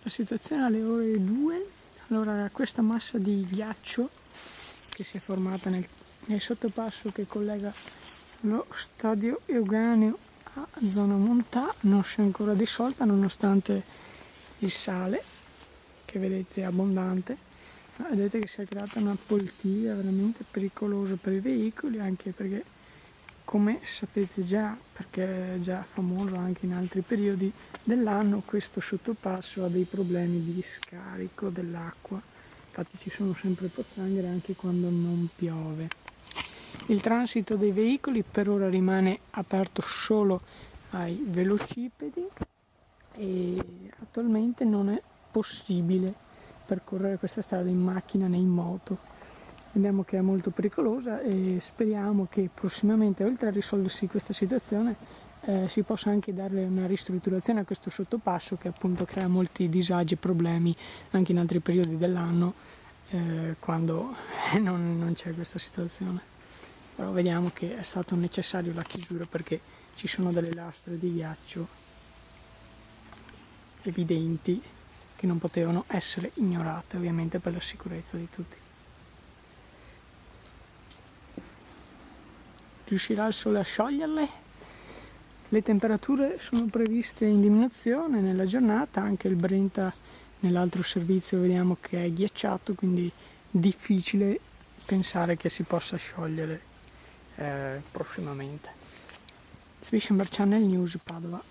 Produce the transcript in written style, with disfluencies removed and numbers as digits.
La situazione alle ore 2, allora questa massa di ghiaccio che si è formata nel sottopasso che collega lo stadio Euganeo a zona Montà non si è ancora dissolta nonostante il sale che vedete è abbondante. Vedete che si è creata una poltiglia veramente pericolosa per i veicoli, anche perché, come sapete già, perché è già famoso anche in altri periodi dell'anno, questo sottopasso ha dei problemi di scarico dell'acqua. Infatti ci sono sempre pozzanghere anche quando non piove. Il transito dei veicoli per ora rimane aperto solo ai velocipedi e attualmente non è possibile percorrere questa strada in macchina né in moto. Vediamo che è molto pericolosa e speriamo che prossimamente, oltre a risolversi questa situazione, si possa anche dare una ristrutturazione a questo sottopasso che appunto crea molti disagi e problemi anche in altri periodi dell'anno quando non c'è questa situazione. Però vediamo che è stato necessario la chiusura perché ci sono delle lastre di ghiaccio evidenti che non potevano essere ignorate, ovviamente per la sicurezza di tutti. Riuscirà il sole a scioglierle? Le temperature sono previste in diminuzione nella giornata, anche il Brenta nell'altro servizio vediamo che è ghiacciato, quindi difficile pensare che si possa sciogliere prossimamente. Swishenberg Channel News Padova.